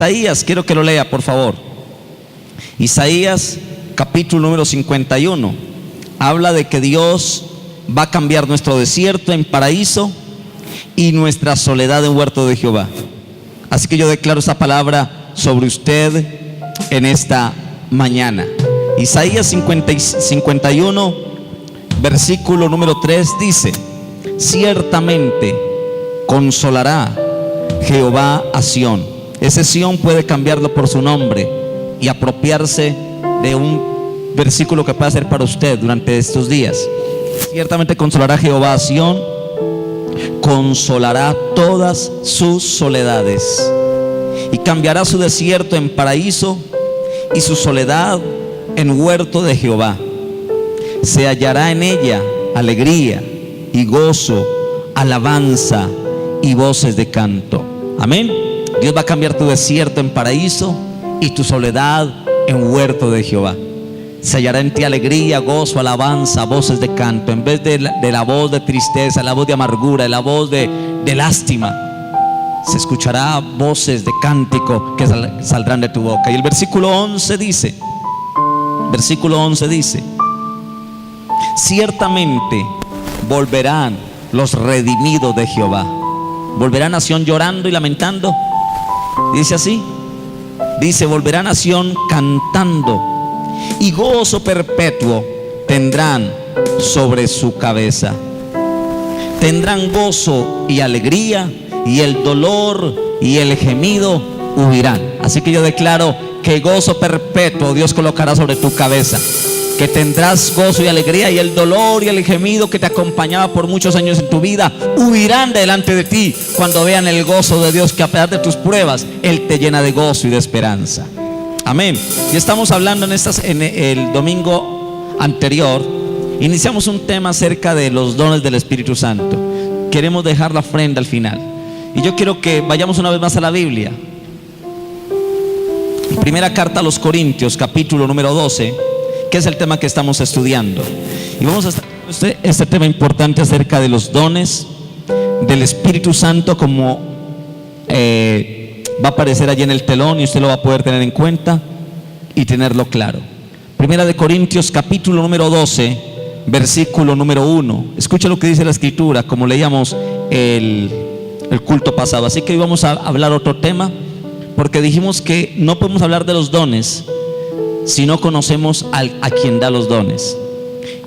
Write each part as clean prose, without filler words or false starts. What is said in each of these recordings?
Isaías, quiero que lo lea, por favor. Isaías, capítulo número 51. Habla de que Dios va a cambiar nuestro desierto en paraíso y nuestra soledad en huerto de Jehová. Así que yo declaro esa palabra sobre usted en esta mañana. Isaías 51, versículo número 3 dice: ciertamente consolará Jehová a Sión. Ese Sión puede cambiarlo por su nombre y apropiarse de un versículo que puede ser para usted durante estos días. Ciertamente consolará Jehová a Sión, consolará todas sus soledades, y cambiará su desierto en paraíso y su soledad en huerto de Jehová. Se hallará en ella alegría y gozo, alabanza y voces de canto. Amén. Dios va a cambiar tu desierto en paraíso y tu soledad en huerto de Jehová. Se hallará en ti alegría, gozo, alabanza, voces de canto. En vez de la voz de tristeza, la voz de amargura, la voz de lástima, se escuchará voces de cántico que saldrán de tu boca. Y el versículo 11 dice, ciertamente volverán los redimidos de Jehová. Volverá nación llorando y lamentando. Dice así, dice: volverá nación cantando, y gozo perpetuo tendrán sobre su cabeza. Tendrán gozo y alegría, y el dolor y el gemido huirán. Así que yo declaro que gozo perpetuo Dios colocará sobre tu cabeza, que tendrás gozo y alegría, y el dolor y el gemido que te acompañaba por muchos años en tu vida huirán delante de ti cuando vean el gozo de Dios, que a pesar de tus pruebas Él te llena de gozo y de esperanza. Amén. Y estamos hablando en el domingo anterior, iniciamos un tema acerca de los dones del Espíritu Santo. Queremos dejar la ofrenda al final, y yo quiero que vayamos una vez más a la Biblia. Primera carta a los Corintios, capítulo número 12, que es el tema que estamos estudiando. Y vamos a estar con este tema importante acerca de los dones del Espíritu Santo, como va a aparecer allí en el telón, y usted lo va a poder tener en cuenta y tenerlo claro. Primera de Corintios, capítulo número 12, versículo número 1. Escucha lo que dice la Escritura, como leíamos el culto pasado. Así que hoy vamos a hablar otro tema, porque dijimos que no podemos hablar de los dones si no conocemos a quien da los dones.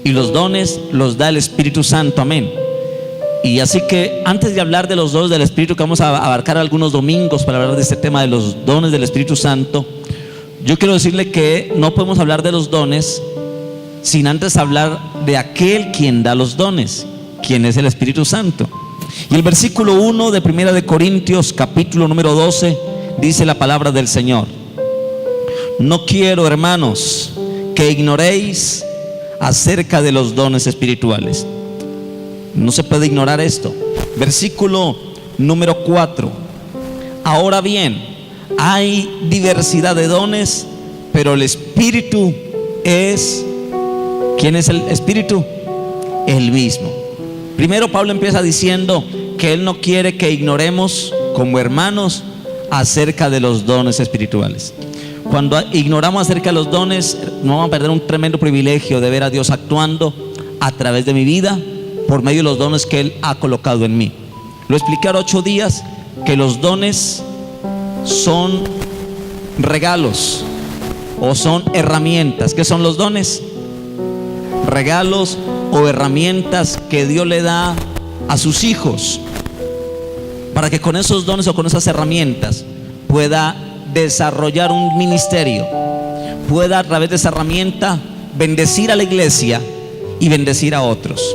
Y los dones los da el Espíritu Santo. Amén. Y así que antes de hablar de los dones del Espíritu, que vamos a abarcar algunos domingos para hablar de este tema de los dones del Espíritu Santo, yo quiero decirle que no podemos hablar de los dones sin antes hablar de aquel quien da los dones, quien es el Espíritu Santo. Y el versículo 1 de Primera de Corintios, capítulo número 12, dice la palabra del Señor: no quiero, hermanos, que ignoréis acerca de los dones espirituales. No se puede ignorar esto. Versículo número 4: ahora bien, hay diversidad de dones, pero el Espíritu es... ¿quién es el Espíritu? El mismo. Primero Pablo empieza diciendo que él no quiere que ignoremos como hermanos acerca de los dones espirituales. Cuando ignoramos acerca de los dones, no vamos a perder un tremendo privilegio de ver a Dios actuando a través de mi vida por medio de los dones que Él ha colocado en mí. Lo expliqué ahora 8 días, que los dones son regalos o son herramientas. ¿Qué son los dones? Regalos o herramientas que Dios le da a sus hijos, para que con esos dones o con esas herramientas pueda desarrollar un ministerio, pueda a través de esa herramienta bendecir a la iglesia y bendecir a otros.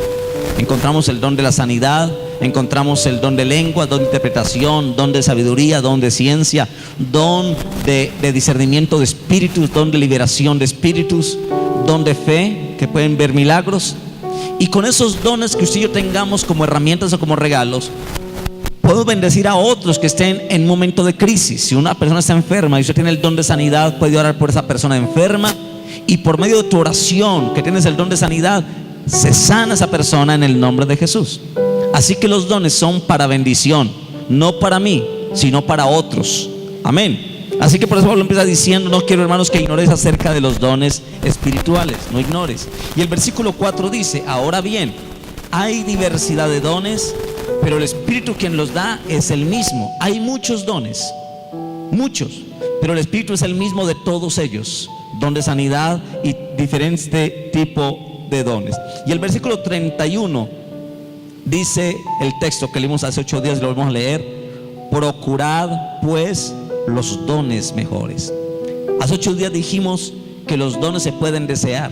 Encontramos el don de la sanidad, encontramos el don de lengua, don de interpretación, don de sabiduría, don de ciencia, don de discernimiento de espíritus, don de liberación de espíritus, don de fe, que pueden ver milagros. Y con esos dones que usted y yo tengamos como herramientas o como regalos, puedo bendecir a otros que estén en un momento de crisis. Si una persona está enferma y usted tiene el don de sanidad, puede orar por esa persona enferma, y por medio de tu oración, que tienes el don de sanidad, se sana esa persona en el nombre de Jesús. Así que los dones son para bendición, no para mí, sino para otros. Amén. Así que por eso Pablo empieza diciendo: no quiero, hermanos, que ignores acerca de los dones espirituales, no ignores. Y el versículo 4 dice: ahora bien, hay diversidad de dones, pero el Espíritu quien los da es el mismo. Hay muchos dones, muchos, pero el Espíritu es el mismo de todos ellos. Don de sanidad y diferente tipo de dones. Y el versículo 31 dice el texto que leímos hace 8 días, lo vamos a leer: procurad pues los dones mejores. Hace 8 días dijimos que los dones se pueden desear.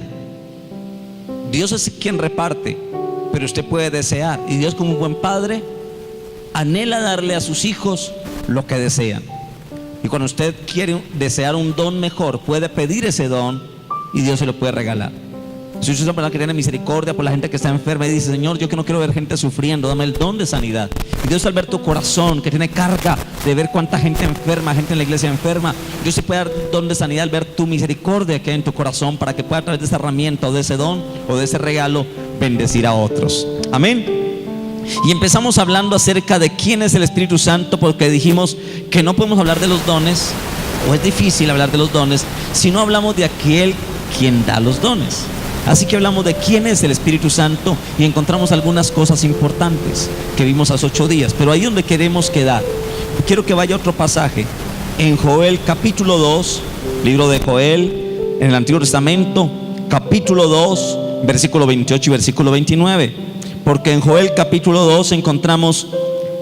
Dios es quien reparte, pero usted puede desear. Y Dios, como un buen padre, anhela darle a sus hijos lo que desean. Y cuando usted quiere desear un don mejor, puede pedir ese don y Dios se lo puede regalar. Si usted es una persona que tiene misericordia por la gente que está enferma y dice: Señor, yo que no quiero ver gente sufriendo, dame el don de sanidad. Y Dios, al ver tu corazón que tiene carga de ver cuánta gente enferma, gente en la iglesia enferma, Dios se puede dar don de sanidad al ver tu misericordia que hay en tu corazón, para que pueda, a través de esa herramienta o de ese don o de ese regalo, bendecir a otros. Amén. Y empezamos hablando acerca de quién es el Espíritu Santo, porque dijimos que no podemos hablar de los dones, o es difícil hablar de los dones, si no hablamos de aquel quien da los dones. Así que hablamos de quién es el Espíritu Santo y encontramos algunas cosas importantes que vimos hace 8 días. Pero ahí donde queremos quedar, quiero que vaya otro pasaje en Joel capítulo 2, libro de Joel en el Antiguo Testamento, capítulo 2, versículo 28 y versículo 29. Porque en Joel capítulo 2 encontramos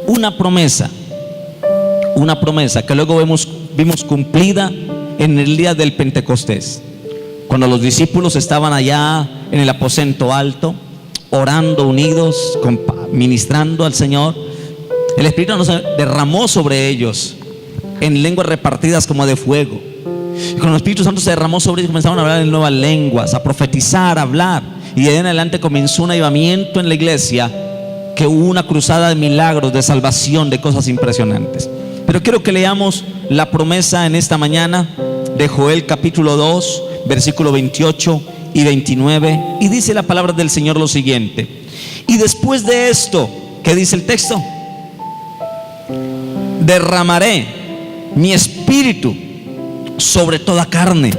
una promesa que luego vimos cumplida en el día del Pentecostés, cuando los discípulos estaban allá en el aposento alto, orando unidos, ministrando al Señor. El Espíritu se derramó sobre ellos en lenguas repartidas como de fuego. Y cuando el Espíritu Santo se derramó sobre ellos, comenzaron a hablar en nuevas lenguas, a profetizar, a hablar. Y de ahí en adelante comenzó un avivamiento en la iglesia, que hubo una cruzada de milagros, de salvación, de cosas impresionantes. Pero quiero que leamos la promesa en esta mañana de Joel capítulo 2, versículo 28 y 29. Y dice la palabra del Señor lo siguiente: y después de esto, ¿qué dice el texto? Derramaré mi espíritu sobre toda carne,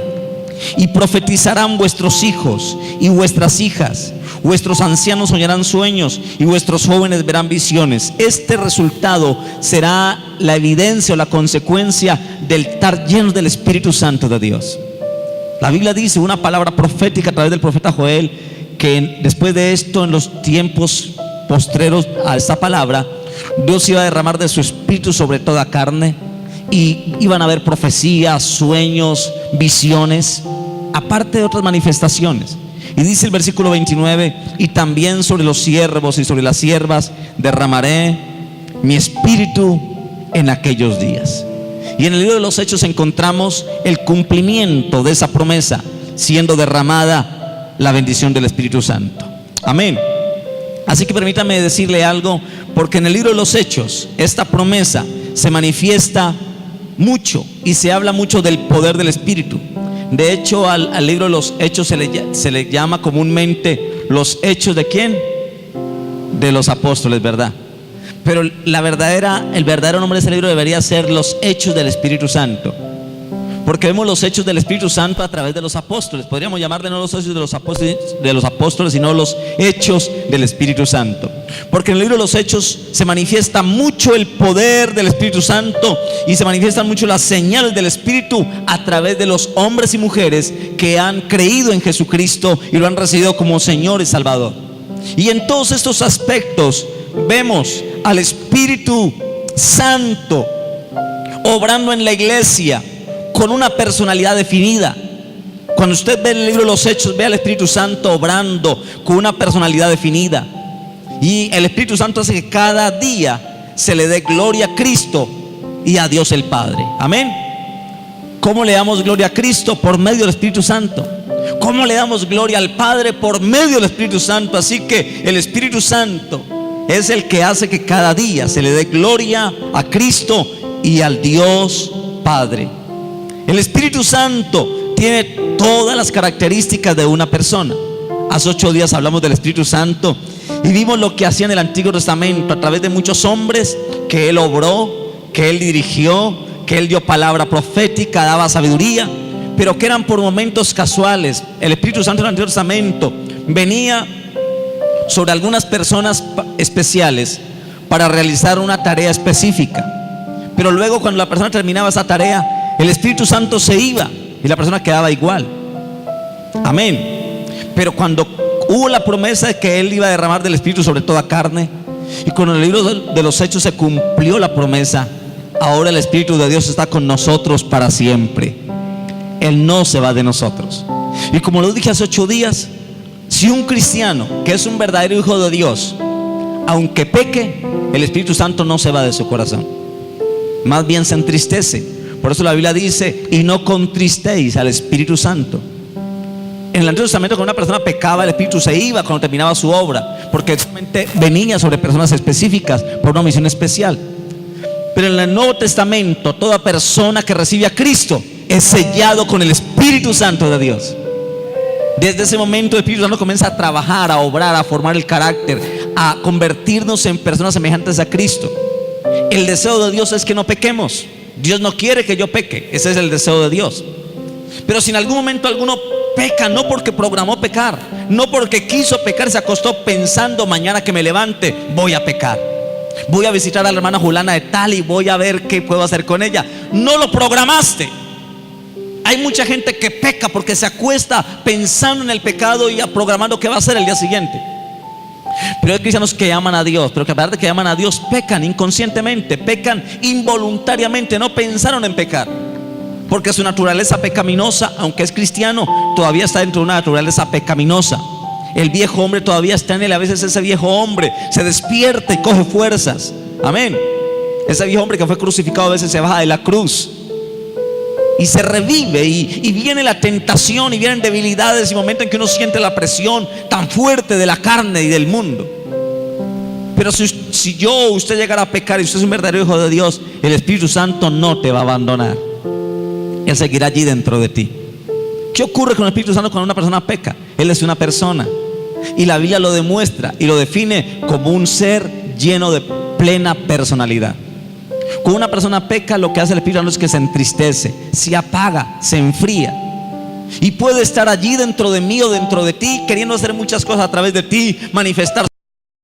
y profetizarán vuestros hijos y vuestras hijas, vuestros ancianos soñarán sueños y vuestros jóvenes verán visiones. Este resultado será la evidencia o la consecuencia del estar llenos del Espíritu Santo de Dios. La Biblia dice, una palabra profética a través del profeta Joel, que después de esto, en los tiempos postreros a esta palabra, Dios iba a derramar de su espíritu sobre toda carne, y iban a haber profecías, sueños, visiones, aparte de otras manifestaciones. Y dice el versículo 29: y también sobre los siervos y sobre las siervas derramaré mi espíritu en aquellos días. Y en el libro de los Hechos encontramos el cumplimiento de esa promesa, siendo derramada la bendición del Espíritu Santo. Amén. Así que permítame decirle algo, porque en el libro de los Hechos esta promesa se manifiesta mucho y se habla mucho del poder del Espíritu. De hecho, al libro de los Hechos se le llama comúnmente los Hechos de ¿quién? De los apóstoles, ¿verdad? Pero el verdadero nombre de ese libro debería ser los Hechos del Espíritu Santo, porque vemos los hechos del Espíritu Santo a través de los apóstoles. Podríamos llamarle no los hechos de los apóstoles, sino los hechos del Espíritu Santo, porque en el libro de los Hechos se manifiesta mucho el poder del Espíritu Santo y se manifiestan mucho las señales del Espíritu a través de los hombres y mujeres que han creído en Jesucristo y lo han recibido como Señor y Salvador. Y en todos estos aspectos vemos al Espíritu Santo obrando en la iglesia con una personalidad definida. Cuando usted ve el libro de los Hechos, ve al Espíritu Santo obrando con una personalidad definida. Y el Espíritu Santo hace que cada día se le dé gloria a Cristo y a Dios el Padre. Amén. ¿Cómo le damos gloria a Cristo? Por medio del Espíritu Santo. ¿Cómo le damos gloria al Padre? Por medio del Espíritu Santo. Así que el Espíritu Santo es el que hace que cada día se le dé gloria a Cristo y al Dios Padre. El Espíritu Santo tiene todas las características de una persona. Hace 8 días hablamos del Espíritu Santo y vimos lo que hacía en el Antiguo Testamento a través de muchos hombres que Él obró, que Él dirigió, que Él dio palabra profética, daba sabiduría, pero que eran por momentos casuales. El Espíritu Santo en el Antiguo Testamento venía sobre algunas personas especiales para realizar una tarea específica, pero luego cuando la persona terminaba esa tarea, el Espíritu Santo se iba y la persona quedaba igual. Amén. Pero cuando hubo la promesa de que Él iba a derramar del Espíritu sobre toda carne, y con el libro de los Hechos se cumplió la promesa, ahora el Espíritu de Dios está con nosotros para siempre. Él no se va de nosotros. Y como lo dije hace 8 días, si un cristiano que es un verdadero hijo de Dios, aunque peque, el Espíritu Santo no se va de su corazón, más bien se entristece. Por eso la Biblia dice: y no contristéis al Espíritu Santo. En el Antiguo Testamento, cuando una persona pecaba, el Espíritu se iba cuando terminaba su obra, porque solamente venía sobre personas específicas por una misión especial. Pero en el Nuevo Testamento, toda persona que recibe a Cristo es sellado con el Espíritu Santo de Dios. Desde ese momento el Espíritu Santo comienza a trabajar, a obrar, a formar el carácter, a convertirnos en personas semejantes a Cristo. El deseo de Dios es que no pequemos. Dios no quiere que yo peque, ese es el deseo de Dios. Pero si en algún momento alguno peca, no porque programó pecar, no porque quiso pecar, se acostó pensando: mañana que me levante voy a pecar, voy a visitar a la hermana Julana de tal y voy a ver qué puedo hacer con ella. No lo programaste. Hay mucha gente que peca porque se acuesta pensando en el pecado y programando qué va a hacer el día siguiente. Pero hay cristianos que aman a Dios, pero que a pesar de que aman a Dios, pecan inconscientemente, pecan involuntariamente, no pensaron en pecar, porque su naturaleza pecaminosa, aunque es cristiano, todavía está dentro de una naturaleza pecaminosa. El viejo hombre todavía está en él. A veces ese viejo hombre se despierta y coge fuerzas. Amén. Ese viejo hombre que fue crucificado a veces se baja de la cruz y se revive, y viene la tentación, y vienen debilidades y momentos en que uno siente la presión tan fuerte de la carne y del mundo. Pero si yo o usted llegara a pecar y usted es un verdadero hijo de Dios, el Espíritu Santo no te va a abandonar. Él seguirá allí dentro de ti. ¿Qué ocurre con el Espíritu Santo cuando una persona peca? Él es una persona, y la Biblia lo demuestra y lo define como un ser lleno de plena personalidad. Cuando una persona peca, lo que hace el Espíritu Santo es que se entristece, se apaga, se enfría, y puede estar allí dentro de mí o dentro de ti, queriendo hacer muchas cosas a través de ti, manifestar